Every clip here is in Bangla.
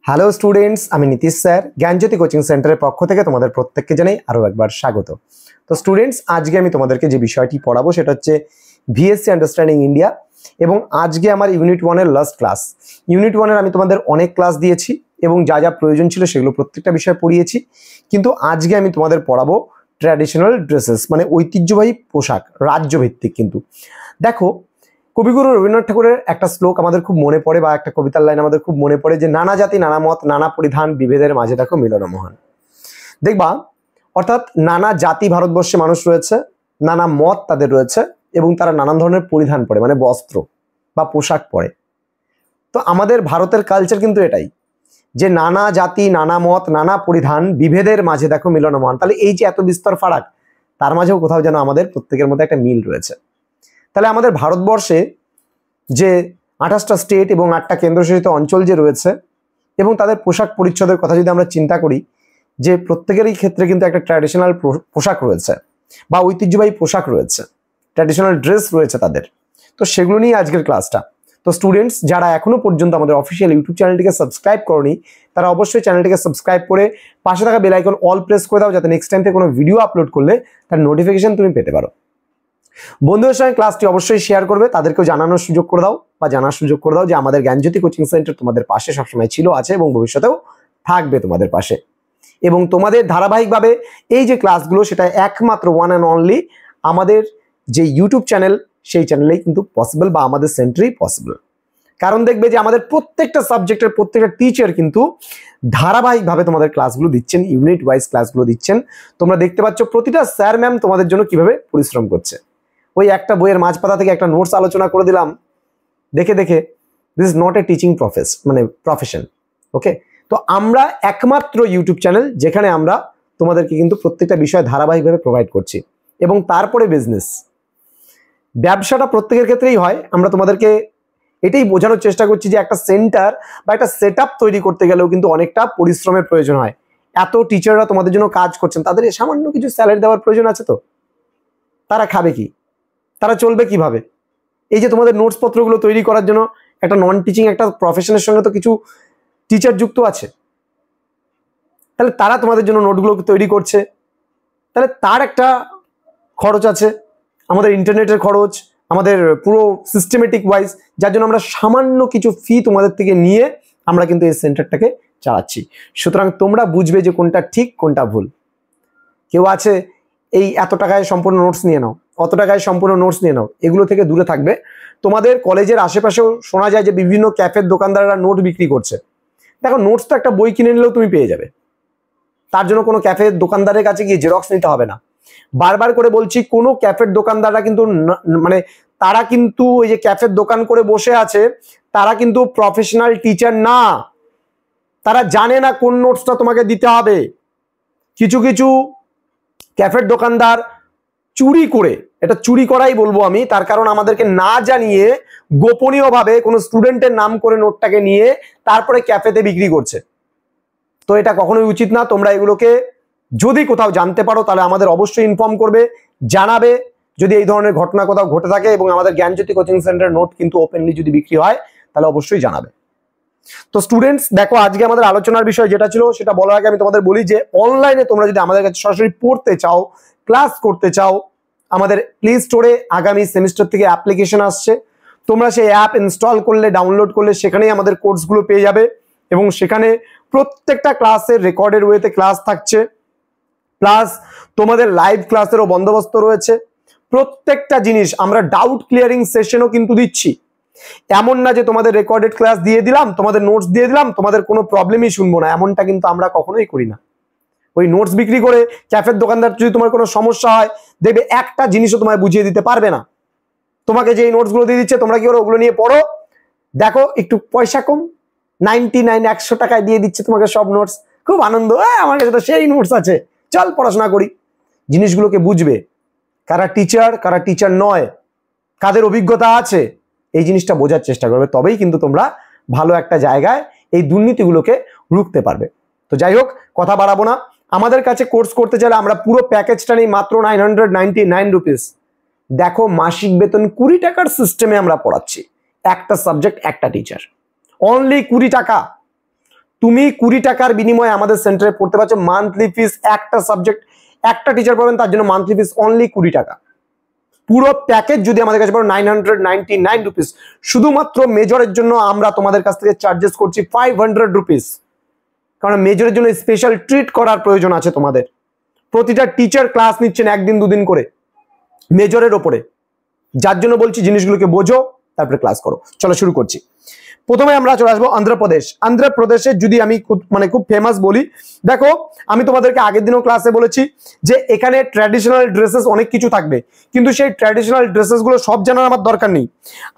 হ্যালো স্টুডেন্টস, আমি নীতিশ স্যার জ্ঞানজ্যোতি কোচিং সেন্টারের পক্ষ থেকে তোমাদের প্রত্যেককে জানাই আরও একবার স্বাগত। তো স্টুডেন্টস, আজকে আমি তোমাদেরকে যে বিষয়টি পড়াবো সেটা হচ্ছে ভিএসসি আন্ডারস্ট্যান্ডিং ইন্ডিয়া, এবং আজকে আমার ইউনিট 1-এর লাস্ট ক্লাস। ইউনিট 1-এর আমি তোমাদের অনেক ক্লাস দিয়েছি এবং যা যা প্রয়োজন ছিল সেগুলো প্রত্যেকটা বিষয় পড়িয়েছি, কিন্তু আজকে আমি তোমাদের পড়াবো ট্র্যাডিশনাল ড্রেসেস, মানে ঐতিহ্যবাহী পোশাক, রাজ্যভিত্তিক। কিন্তু দেখো, কবিগুরু রবীন্দ্রনাথ ঠাকুরের একটা শ্লোক আমাদের খুব মনে পড়ে, বা একটা কবিতার লাইন আমাদের খুব মনে পড়ে, যে নানা জাতি নানা মত নানা পরিধান বিভেদের মাঝে দেখো মিলন মহান। দেখবা, অর্থাৎ নানা জাতি ভারতবর্ষে মানুষ রয়েছে, নানা মত তাদের রয়েছে, এবং তারা নানান ধরনের পরিধান পরে, মানে বস্ত্র বা পোশাক পরে। তো আমাদের ভারতের কালচার কিন্তু এটাই, যে নানা জাতি নানা মত নানা পরিধান বিভেদের মাঝে দেখো মিলন মহান। তাহলে এই যে এত বিস্তর ফারাক, তার মাঝেও কোথাও যেন আমাদের প্রত্যেকের মধ্যে একটা মিল রয়েছে। তাহলে আমাদের ভারতবর্ষে যে 28টা স্টেট এবং 8টা কেন্দ্রশাসিত অঞ্চল যে রয়েছে, এবং তাদের পোশাক পরিচ্ছদের কথা যদি আমরা চিন্তা করি, যে প্রত্যেকেরই ক্ষেত্রে কিন্তু একটা ট্র্যাডিশনাল পোশাক রয়েছে বা ঐতিহ্যবাহী পোশাক রয়েছে, ট্র্যাডিশনাল ড্রেস রয়েছে তাদের। তো সেগুলো নিয়ে আজকের ক্লাসটা। তো স্টুডেন্টস, যারা এখনো পর্যন্ত আমাদের অফিসিয়াল ইউটিউব চ্যানেলটিকে সাবস্ক্রাইব করনি, তারা অবশ্যই চ্যানেলটিকে সাবস্ক্রাইব করে পাশে থাকা বেল আইকন অল প্রেস করে দাও, যাতে নেক্সট টাইম থেকে কোনো ভিডিও আপলোড করলে তার নোটিফিকেশন তুমি পেতে পারো। বন্ধুদের সঙ্গে ক্লাসটি অবশ্যই শেয়ার করবে, তাদেরকেও জানানোর সুযোগ করে দাও বা জানার সুযোগ করে দাও যে আমাদের জ্ঞানজ্যোতি কোচিং সেন্টার তোমাদের পাশে সবসময় ছিল, আছে এবং ভবিষ্যতেও থাকবে তোমাদের পাশে। এবং তোমাদের ধারাবাহিকভাবে এই যে ক্লাসগুলো, সেটা একমাত্র ওয়ান অ্যান্ড অনলি আমাদের যে ইউটিউব চ্যানেল, সেই চ্যানেলেই কিন্তু পসিবল, বা আমাদের সেন্টারেই পসিবল। কারণ দেখবে যে আমাদের প্রত্যেকটা সাবজেক্টের প্রত্যেকটা টিচার কিন্তু ধারাবাহিকভাবে তোমাদের ক্লাসগুলো দিচ্ছেন, ইউনিট ওয়াইজ ক্লাসগুলো দিচ্ছেন। তোমরা দেখতে পাচ্ছ প্রতিটা স্যার ম্যাম তোমাদের জন্য কিভাবে পরিশ্রম করছে। ওই একটা বইয়ের মাঝপাতা থেকে একটা নোটস আলোচনা করে দিলাম দেখে দেখে, this is not a teaching profession. Okay, তো আমরা একমাত্র ইউটিউব চ্যানেল যেখানে আমরা তোমাদেরকে কিন্তু প্রত্যেকটা বিষয় ধারাবাহিকভাবে প্রোভাইড করছি। এবং তারপরে বিজনেস, ব্যবসাটা প্রত্যেকের ক্ষেত্রেই হয়। আমরা তোমাদেরকে এটাই বোঝানোর চেষ্টা করছি যে একটা সেন্টার বা একটা সেট আপ তৈরি করতে গেলেও কিন্তু অনেকটা পরিশ্রমের প্রয়োজন হয়। এত টিচাররা তোমাদের জন্য কাজ করছেন, তাদের সামান্য কিছু স্যালারি দেওয়ার প্রয়োজন আছে। তো তারা খাবে কি, তারা চলবে কিভাবে? এই যে তোমাদের নোটস পত্রগুলো তৈরি করার জন্য একটা নন টিচিং একটা প্রফেশনের সঙ্গে তো কিছু টিচার যুক্ত আছে, তাহলে তারা তোমাদের জন্য নোটগুলো তৈরি করছে, তাহলে তার একটা খরচ আছে, আমাদের ইন্টারনেটের খরচ, আমাদের পুরো সিস্টেমেটিক ওয়াইজ, যার জন্য আমরা সামান্য কিছু ফি তোমাদের থেকে নিয়ে আমরা কিন্তু এই সেন্টারটাকে চালাচ্ছি। সুতরাং তোমরা বুঝবে যে কোনটা ঠিক কোনটা ভুল। কেউ আছে এই এত টাকায় সম্পূর্ণ নোটস নিয়ে নাও, অত টাকায় সম্পূর্ণ নোটস নিয়ে নাও, এগুলো থেকে দূরে থাকবে। তোমাদের কলেজের আশেপাশেও শোনা যায় যে বিভিন্ন ক্যাফের দোকানদাররা নোট বিক্রি করছে। দেখো, নোটস তো একটা বই কিনে নিলেও তুমি পেয়ে যাবে, তার জন্য কোনো ক্যাফের দোকানদারের কাছে গিয়ে জেরক্স নিতে হবে না। বারবার করে বলছি, কোনো ক্যাফের দোকানদাররা কিন্তু মানে তারা কিন্তু ওই যে ক্যাফের দোকান করে বসে আছে, তারা কিন্তু প্রফেশনাল টিচার না। তারা জানে না কোন নোটসটা তোমাকে দিতে হবে। কিছু কিছু ক্যাফের দোকানদার চুরি করে, এটা চুরি করাই বলবো আমি, তার কারণ আমাদেরকে না জানিয়ে গোপনীয়ভাবে কোনো স্টুডেন্টের নাম করে নোটটাকে নিয়ে তারপরে ক্যাফেতে বিক্রি করছে। তো এটা কখনোই উচিত না। তোমরা এগুলোকে যদি কোথাও জানতে পারো তাহলে আমাদের অবশ্যই ইনফর্ম করবে, জানাবে। যদি এই ধরনের ঘটনা কোথাও ঘটে থাকে এবং আমাদের জ্ঞানজ্যোতি কোচিং সেন্টার নোট কিন্তু ওপেনলি যদি বিক্রি হয়, তাহলে অবশ্যই জানাবে। তো স্টুডেন্টস দেখো, আজকে আমাদের আলোচনার বিষয় যেটা ছিল সেটা বলার আগে আমি তোমাদের বলি যে অনলাইনে তোমরা যদি আমাদের কাছে সরাসরি পড়তে চাও, ক্লাস করতে চাও, আমাদের প্লে স্টোরে আগামী সেমিস্টার থেকে অ্যাপ্লিকেশন আসছে। তোমরা সেই অ্যাপ ইনস্টল করলে, ডাউনলোড করলে সেখানেই আমাদের কোর্সগুলো পেয়ে যাবে, এবং সেখানে প্রত্যেকটা ক্লাসের রেকর্ডেড ওয়েতে ক্লাস থাকছে, প্লাস তোমাদের লাইভ ক্লাসেরও বন্দোবস্ত রয়েছে। প্রত্যেকটা জিনিস আমরা ডাউট ক্লিয়ারিং সেশনও কিন্তু দিচ্ছি। এমন না যে তোমাদের রেকর্ডেড ক্লাস দিয়ে দিলাম, তোমাদের নোটস দিয়ে দিলাম, তোমাদের কোনো প্রবলেমই শুনবো না, এমনটা কিন্তু আমরা কখনোই করি না। ওই নোটস বিক্রি করে ক্যাফের দোকানদার যদি তোমার কোনো সমস্যা হয়, দেখবে একটা জিনিসও তোমায় বুঝিয়ে দিতে পারবে না। তোমাকে যে এই নোটসগুলো দিয়ে দিচ্ছে, তোমরা কি করো, ওগুলো নিয়ে পড়ো, দেখো একটু পয়সা কম, 100 টাকায় দিয়ে দিচ্ছে তোমাকে সব নোটস, খুব আনন্দ, আমার কাছে তো সেই নোটস আছে, চল পড়াশোনা করি। জিনিসগুলোকে বুঝবে, কারা টিচার নয়, কাদের অভিজ্ঞতা আছে, এই জিনিসটা বোঝার চেষ্টা করবে, তবেই কিন্তু তোমরা ভালো একটা জায়গায় এই দুর্নীতিগুলোকে রুখতে পারবে। তো যাই হোক, কথা বাড়াবো না। আমাদের কাছে কোর্স করতে চাইলে আমরা পুরো প্যাকেজটা নিই মাত্র 999 রুপিস। দেখো, মাসিক বেতন 20 টাকার সিস্টেমে আমরা পড়াচ্ছি, একটা সাবজেক্ট একটা টিচার, অনলি 20 টাকা। তুমি 20 টাকার বিনিময়ে আমাদের সেন্টারে পড়তে পারছো। মান্থলি ফিস একটা সাবজেক্ট একটা টিচার পাবেন, তার জন্য মান্থলি ফিস অনলি 20 টাকা। পুরো প্যাকেজ যদি আমাদের কাছে পারো 999 রুপিস। শুধুমাত্র মেজরের জন্য আমরা তোমাদের কাছ থেকে চার্জেস করছি 500 রুপিস, কারণ মেজরের জন্য স্পেশাল ট্রিট করার প্রয়োজন আছে তোমাদের। প্রতিটা টিচার ক্লাস নিচ্ছেন একদিন দুদিন করে মেজরের ওপরে, যার জন্য বলছি জিনিসগুলোকে বোঝো তারপরে ক্লাস করো। চলো শুরু করছি। প্রথমে আমরা চলে আসবো অন্ধ্রপ্রদেশ। অন্ধ্রপ্রদেশে যদি আমি খুব ফেমাস বলি, দেখো আমি তোমাদেরকে আগের দিনও ক্লাসে বলেছি যে এখানে ট্র্যাডিশনাল ড্রেসেস অনেক কিছু থাকবে, কিন্তু সেই ট্র্যাডিশনাল ড্রেসেস গুলো সব জানার আমার দরকার নেই।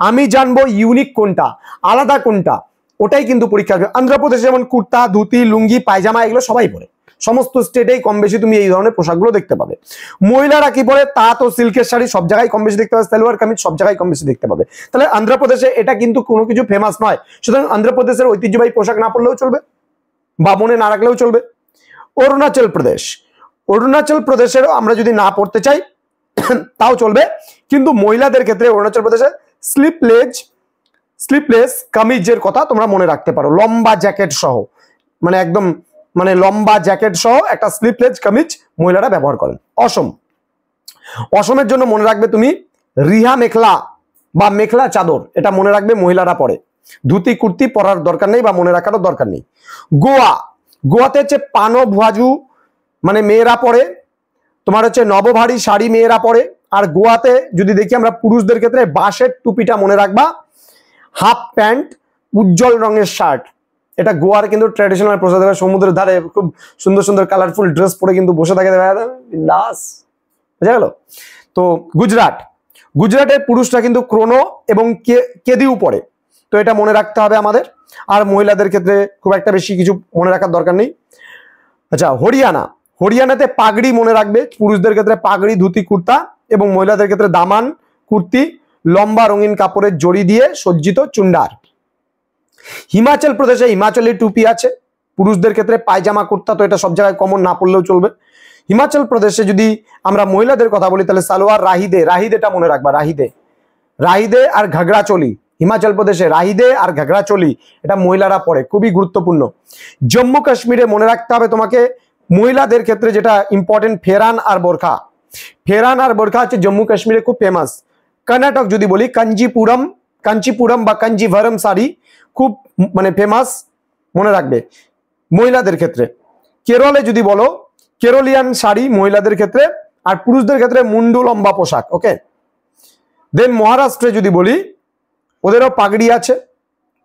আমি জানবো ইউনিক কোনটা, আলাদা কোনটা, ওটাই কিন্তু পরীক্ষা আসবে। অন্ধ্রপ্রদেশে যেমন কুর্তা, ধুতি, লুঙ্গি, পায়জামা এগুলো সবাই পরে, সমস্ত স্টেটেই কম বেশি তুমি এই ধরনের পোশাকগুলো দেখতে পাবে। মহিলারা কি পরে, তাঁত ও সিল্কের শাড়ি সব জায়গায় কম বেশি দেখতে পাবে, সালোয়ার কামিজ সব জায়গায় কম বেশি দেখতে পাবে। তাহলে অন্ধ্রপ্রদেশে এটা কিন্তু কোনো কিছু ফেমাস নয়, সুতরাং অন্ধ্রপ্রদেশের ঐতিহ্যবাহী পোশাক না পরলেও চলবে বা মনে না রাখলেও চলবে। অরুণাচল প্রদেশ, অরুণাচল প্রদেশেরও আমরা যদি না পড়তে চাই তাও চলবে, কিন্তু মহিলাদের ক্ষেত্রে অরুণাচল প্রদেশে স্লিপলেস কামিজের কথা তোমরা মনে রাখতে পারো, লম্বা জ্যাকেট সহ, একদম লম্বা জ্যাকেট সহ একটা স্লিপলেস কামিজ মহিলারা ব্যবহার করেন। অসমের জন্য মনে রাখবে তুমি রিহা মেখলা বা মেখলা চাদর, এটা মনে রাখবে মহিলারা পরে, ধুতি কুর্তি পরার দরকার নেই বা মনে রাখারও দরকার নেই। গোয়াতে হচ্ছে পানো ভুয়াজু মেয়েরা পরে, তোমার হচ্ছে নবভারী শাড়ি মেয়েরা পরে। আর গোয়াতে যদি দেখি আমরা পুরুষদের ক্ষেত্রে বাঁশের টুপিটা মনে রাখবা, হাফ প্যান্ট, উজ্জ্বল রঙের শার্ট, এটা গোয়ার কিন্তু ট্র্যাডিশনাল পোশাক। সমুদ্রের ধারে খুব সুন্দর সুন্দর কালারফুল ড্রেস পরে কিন্তু বসে থাকে, বুঝা গেল। তো গুজরাটের পুরুষরা কিন্তু ক্রোনো এবং কেদিউ পরে, তো এটা মনে রাখতে হবে আমাদের। আর মহিলাদের ক্ষেত্রে খুব একটা বেশি কিছু মনে রাখার দরকার নেই। আচ্ছা, হরিয়ানাতে পাগড়ি মনে রাখবে, পুরুষদের ক্ষেত্রে পাগড়ি, ধুতি, কুর্তা, এবং মহিলাদের ক্ষেত্রে দামান, কুর্তি, লম্বা রঙিন কাপড়ের জড়ি দিয়ে সজ্জিত চুন্ডার। হিমাচল প্রদেশে হিমাচলি টুপি আছে, পুরুষদের ক্ষেত্রে পায়জামা, কুর্তা, তো এটা সব জায়গায় কমন, না পড়লেও চলবে। হিমাচল প্রদেশে যদি আমরা মহিলাদের কথা বলি তাহলে সালোয়ার, রাহিদেটা মনে রাখবা, রাহিদে আর ঘাগরা চোলি। হিমাচল প্রদেশে রাহিদে আর ঘাগরা চোলি এটা মহিলারা পরে, খুবই গুরুত্বপূর্ণ। জম্মু কাশ্মীরে মনে রাখতে হবে তোমাকে মহিলাদের ক্ষেত্রে যেটা ইম্পর্টেন্ট, ফেরান আর বোরখা হচ্ছে জম্মু কাশ্মীরে খুব ফেমাস। কর্ণাটক যদি বলি কাঞ্চিপুরম বা কাঞ্জিভরম শাড়ি খুব ফেমাস, মনে রাখবে মহিলাদের ক্ষেত্রে। কেরলে যদি বলো কেরলিয়ান শাড়ি মহিলাদের ক্ষেত্রে, আর পুরুষদের ক্ষেত্রে মুন্ডু, লম্বা পোশাক। ওকে, দেন মহারাষ্ট্রে যদি বলি ওদেরও পাগড়ি আছে,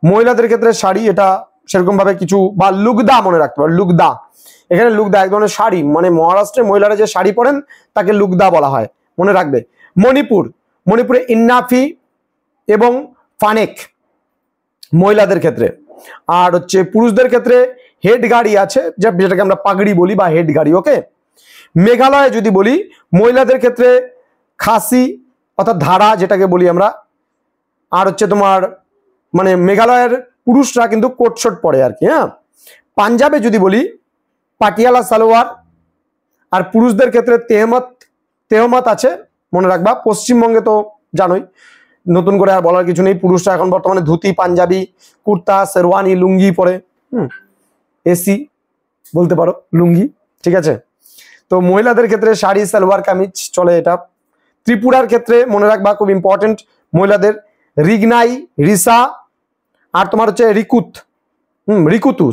মহিলাদের ক্ষেত্রে শাড়ি, এটা সেরকম ভাবে কিছু, বা লুগদা মনে রাখতে পারো, লুগদা, এখানে লুগদা এক ধরনের শাড়ি, মহারাষ্ট্রে মহিলারা যে শাড়ি পরেন তাকে লুগদা বলা হয়, মনে রাখবে। মণিপুরে ইন্নাফি এবং ফানেক মহিলাদের ক্ষেত্রে। আর হচ্ছে পুরুষদের ক্ষেত্রে হেড গাড়ি আছে, যেটাকে আমরা পাগড়ি বলি বা হেড গাড়ি। ওকে, মেঘালয়ে যদি বলি মহিলাদের ক্ষেত্রে খাসি অর্থাৎ ধারা যেটাকে বলি আমরা। আর হচ্ছে তোমার মেঘালয়ের পুরুষরা কিন্তু কোট শর্ট পরে আর কি। হ্যাঁ, পাঞ্জাবে যদি বলি পাটিয়ালা সালোয়ার, আর পুরুষদের ক্ষেত্রে তেহমত আছে, মনে রাখবা। পশ্চিমবঙ্গে তো জানোই, নতুন করে আর বলার কিছু নেই, পুরুষরা এখন বর্তমানে ধুতি, পাঞ্জাবি, কুর্তা, শেরওয়ানি, লুঙ্গি পরে। এসি বলতে পারো, লুঙ্গি, ঠিক আছে। তো মহিলাদের ক্ষেত্রে শাড়ি, সালোয়ার কামিজ চলে এটা। ত্রিপুরার ক্ষেত্রে মনে রাখবা খুব ইম্পর্টেন্ট, মহিলাদের রিগনাই, রিসা, আর তোমার হচ্ছে রিকুতু।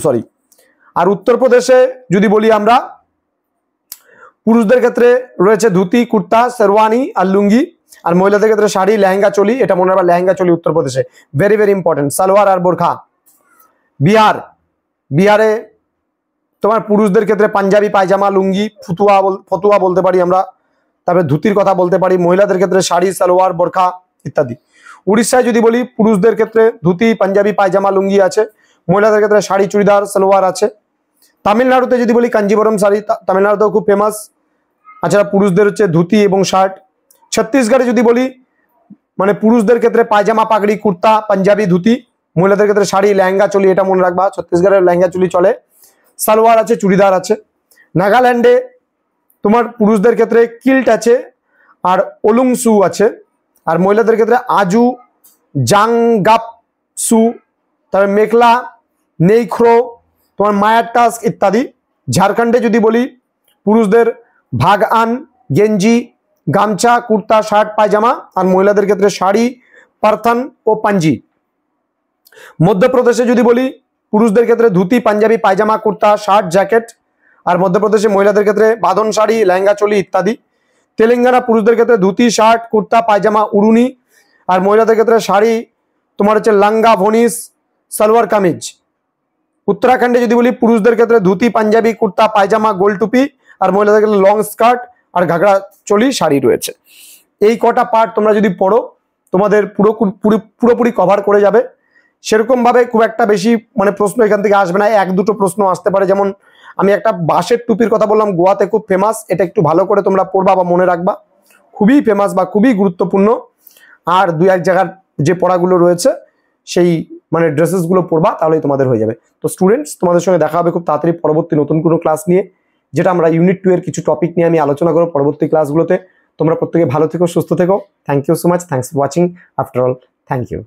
আর উত্তরপ্রদেশে যদি বলি আমরা পুরুষদের ক্ষেত্রে রয়েছে ধুতি, কুর্তা, শেরওয়ানি আর লুঙ্গি, আর মহিলাদের ক্ষেত্রে শাড়ি, লেহেঙ্গা, চলি, এটা মনে রাখবা, লেহেঙ্গা চলি উত্তরপ্রদেশে, ভেরি ভেরি ইম্পর্টেন্ট, সালোয়ার আর বোরখা। বিহারে তোমার পুরুষদের ক্ষেত্রে পাঞ্জাবি, পায়জামা, লুঙ্গি, ফতুয়া বলতে পারি আমরা, তারপরে ধুতির কথা বলতে পারি। মহিলাদের ক্ষেত্রে শাড়ি, সালোয়ার, বোরখা ইত্যাদি। উড়িষ্যায় যদি বলি পুরুষদের ক্ষেত্রে ধুতি, পাঞ্জাবি, পায়জামা, লুঙ্গি আছে, মহিলাদের ক্ষেত্রে শাড়ি, চুড়িদার, সালোয়ার আছে। তামিলনাড়ুতে যদি বলি কাঞ্জিভরম শাড়ি, তামিলনাড়ুতেও খুব ফেমাস, আচ্ছা পুরুষদের হচ্ছে ধুতি এবং শার্ট। ছত্তিশগড়ে যদি বলি পুরুষদের ক্ষেত্রে পায়জামা, পাগড়ি, কুর্তা, পাঞ্জাবি, ধুতি, মহিলাদের ক্ষেত্রে শাড়ি, লেহেঙ্গা, চলি, এটা মনে রাখবা, ছত্তিশগড়ের লেহেঙ্গা চলি চলে, সালোয়ার আছে, চুড়িদার আছে। নাগাল্যান্ডে তোমার পুরুষদের ক্ষেত্রে কিল্ট আছে আর ওলুংসু আছে, আর মহিলাদের ক্ষেত্রে আজু, জাংগাপসু, তারপরে মেখলা, নেইখ্রো, তোমার মায়ার টাস্ক ইত্যাদি। ঝাড়খণ্ডে যদি বলি পুরুষদের ভাগআন, গেঞ্জি, গামছা, কুর্তা, শার্ট, পায়জামা, আর মহিলাদের ক্ষেত্রে শাড়ি, পারথান ও পাঞ্জি। মধ্যপ্রদেশে যদি বলি পুরুষদের ক্ষেত্রে ধুতি, পাঞ্জাবি, পায়জামা, কুর্তা, শার্ট, জ্যাকেট, আর মধ্যপ্রদেশে মহিলাদের ক্ষেত্রে বাঁধন শাড়ি, লেহেঙ্গা, চোলি ইত্যাদি। তেলেঙ্গানা পুরুষদের ক্ষেত্রে ধুতি, শার্ট, কুর্তা, পায়জামা, উড়ুনি, আর মহিলাদের ক্ষেত্রে শাড়ি, তোমার হচ্ছে লাঙ্গা, ভনিস, সালোয়ার কামিজ। উত্তরাখণ্ডে যদি বলি পুরুষদের ক্ষেত্রে ধুতি, পাঞ্জাবি, কুর্তা, পায়জামা, গোল টুপি, আর মহিলাদের ক্ষেত্রে লং স্কার্ট আর ঘাগড়া চোলি শাড়ি রয়েছে। এই কটা পার্ট তোমরা যদি পড়ো তোমাদের পুরোপুরি কভার করে যাবে। সেরকম ভাবে খুব একটা বেশি মানে প্রশ্ন এখান থেকে আসবে না, এক দুটো প্রশ্ন আসতে পারে। যেমন আমি একটা বাঁশের টুপির কথা বললাম, গোয়াতে খুব ফেমাস, এটা একটু ভালো করে তোমরা পড়বা বা মনে রাখবা, খুবই ফেমাস বা খুবই গুরুত্বপূর্ণ। আর দুই এক জায়গার যে পড়াগুলো রয়েছে সেই মানে ড্রেসেসগুলো পড়বা, তাহলেই তোমাদের হয়ে যাবে। তো স্টুডেন্টস, তোমাদের সঙ্গে দেখা হবে খুব তাড়াতাড়ি পরবর্তী নতুন কোনো ক্লাস নিয়ে, যেটা আমরা ইউনিট 2 এর কিছু টপিক নিয়ে আমি আলোচনা করব পরবর্তী ক্লাসগুলোতে। তোমরা প্রত্যেকে ভালো থেকো, সুস্থ থেকো। Thank you so much, thanks for watching. After all, thank you.